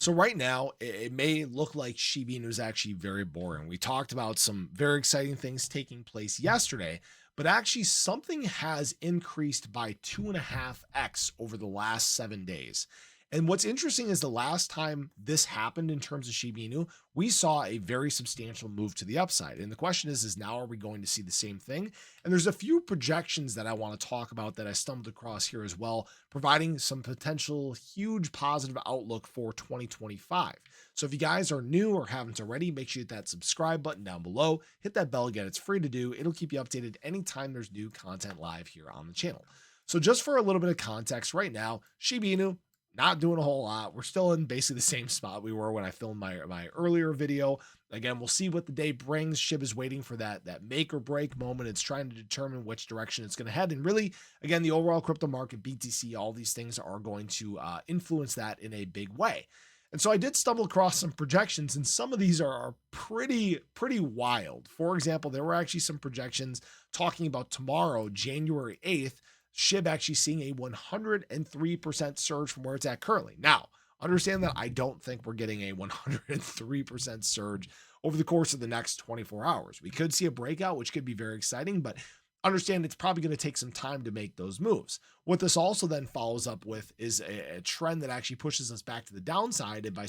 So right now, it may look like Shiba Inu is actually very boring. We talked about some very exciting things taking place yesterday, but actually something has increased by 2.5x over the last 7 days. And what's interesting is the last time this happened in terms of Shiba Inu, we saw a very substantial move to the upside. And the question is now are we going to see the same thing? And there's a few projections that I want to talk about that I stumbled across here as well, providing some potential huge positive outlook for 2025. So if you guys are new or haven't already, make sure you hit that subscribe button down below, hit that bell again. It's free to do. It'll keep you updated anytime there's new content live here on the channel. So just for a little bit of context right now, Shiba Inu, not doing a whole lot. We're still in basically the same spot we were when I filmed my earlier video. Again, we'll see what the day brings. SHIB is waiting for that make or break moment. It's trying to determine which direction it's going to head. And really, again, the overall crypto market, BTC, all these things are going to influence that in a big way. And so I did stumble across some projections, and some of these are pretty wild. For example, there were actually some projections talking about tomorrow, January 8th, SHIB actually seeing a 103% surge from where it's at currently. Now, understand that I don't think we're getting a 103% surge over the course of the next 24 hours. We could see a breakout, which could be very exciting, but understand it's probably going to take some time to make those moves. What this also then follows up with is a trend that actually pushes us back to the downside. And by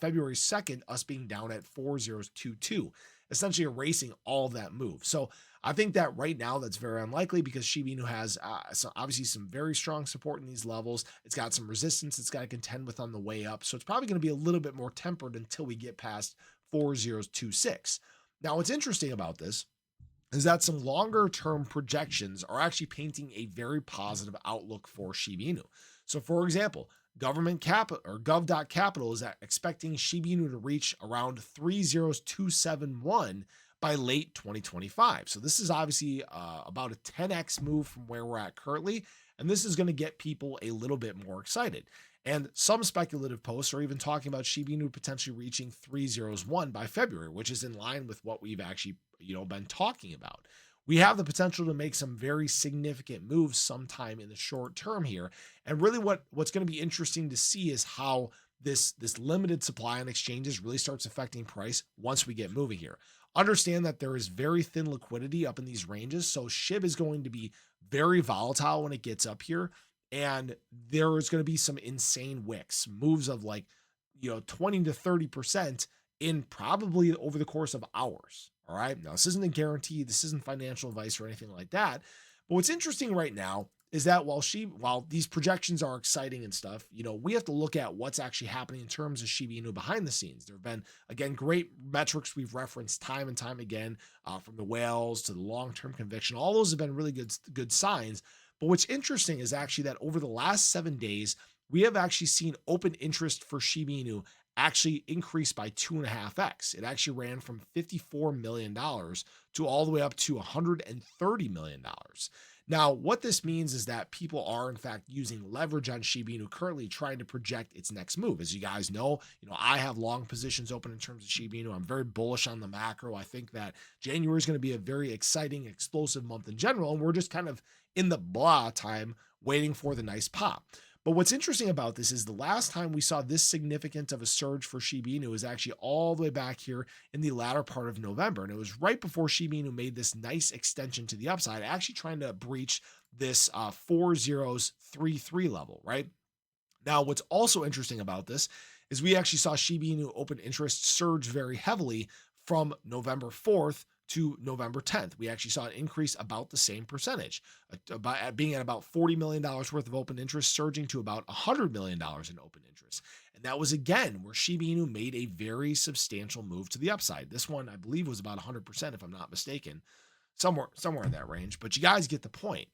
February 2nd, us being down at 4022, essentially erasing all of that move. So I think that right now that's very unlikely because Shiba Inu has obviously some very strong support in these levels. It's got some resistance it's got to contend with on the way up. So it's probably going to be a little bit more tempered until we get past 4026. Now, what's interesting about this is that some longer term projections are actually painting a very positive outlook for Shiba Inu. So for example, government capital or gov.capital is expecting Shiba Inu to reach around 30271 by late 2025. So this is obviously about a 10x move from where we're at currently. And this is going to get people a little bit more excited. And some speculative posts are even talking about Shiba Inu potentially reaching 301 by February, which is in line with what we've actually, been talking about. We have the potential to make some very significant moves sometime in the short term here. And really what's going to be interesting to see is how this limited supply on exchanges really starts affecting price once we get moving here. Understand that there is very thin liquidity up in these ranges. So SHIB is going to be very volatile when it gets up here. And there is going to be some insane wicks, moves of 20 to 30% in probably over the course of hours. All right. Now, this isn't a guarantee. This isn't financial advice or anything like that. But what's interesting right now is that while these projections are exciting and stuff, we have to look at what's actually happening in terms of Shiba Inu behind the scenes. There have been, again, great metrics we've referenced time and time again, from the whales to the long-term conviction. All those have been really good signs. But what's interesting is actually that over the last 7 days, we have actually seen open interest for Shiba Inu actually increase by 2.5x. It actually ran from $54 million to all the way up to $130 million. Now, what this means is that people are, in fact, using leverage on Shiba Inu currently trying to project its next move. As you guys know, I have long positions open in terms of Shiba Inu. I'm very bullish on the macro. I think that January is going to be a very exciting, explosive month in general, and we're just kind of in the blah time waiting for the nice pop. But what's interesting about this is the last time we saw this significant of a surge for Shiba Inu is actually all the way back here in the latter part of November. And it was right before Shiba Inu made this nice extension to the upside, actually trying to breach this 4033 level, right? Now, what's also interesting about this is we actually saw Shiba Inu open interest surge very heavily from November 4th to November 10th. We actually saw an increase about the same percentage, being at about $40 million worth of open interest, surging to about $100 million in open interest. And that was, again, where Shiba Inu made a very substantial move to the upside. This one, I believe, was about 100%, if I'm not mistaken, somewhere in that range. But you guys get the point.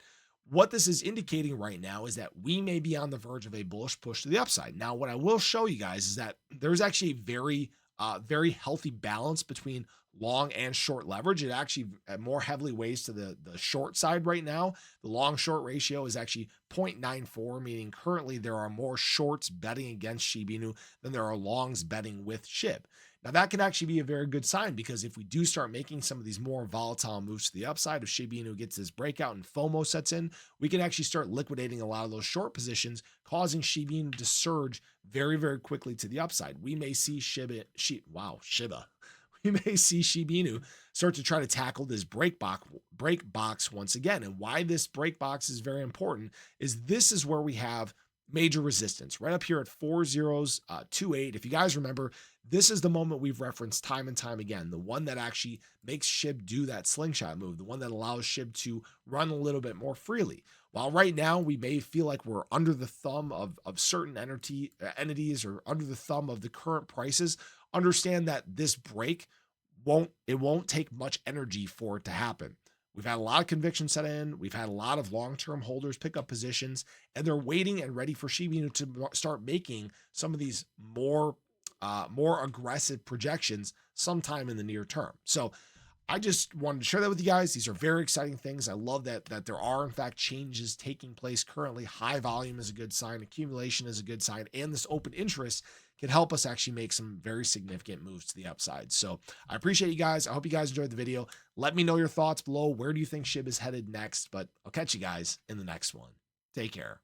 What this is indicating right now is that we may be on the verge of a bullish push to the upside. Now, what I will show you guys is that there's actually a very healthy balance between long and short leverage. It actually more heavily weighs to the short side right now. The long short ratio is actually 0.94, meaning currently there are more shorts betting against Shiba Inu than there are longs betting with SHIB. Now, that can actually be a very good sign, because if we do start making some of these more volatile moves to the upside, if Shiba Inu gets this breakout and FOMO sets in, we can actually start liquidating a lot of those short positions, causing Shiba Inu to surge very, very quickly to the upside. We may see Shiba, we may see Shiba Inu start to try to tackle this break box once again. And why this break box is very important is this is where we have major resistance right up here at 4028. If you guys remember, this is the moment we've referenced time and time again, the one that actually makes SHIB do that slingshot move, the one that allows SHIB to run a little bit more freely. While right now we may feel like we're under the thumb of certain entities, or under the thumb of the current prices, understand that this break won't take much energy for it to happen. We've had a lot of conviction set in. We've had a lot of long-term holders pick up positions, and they're waiting and ready for Shiba Inu to start making some of these more aggressive projections sometime in the near term. So I just wanted to share that with you guys. These are very exciting things. I love that there are in fact changes taking place currently. High volume is a good sign, accumulation is a good sign, and this open interest can help us actually make some very significant moves to the upside. So I appreciate you guys. I hope you guys enjoyed the video. Let me know your thoughts below. Where do you think SHIB is headed next? But I'll catch you guys in the next one. Take care.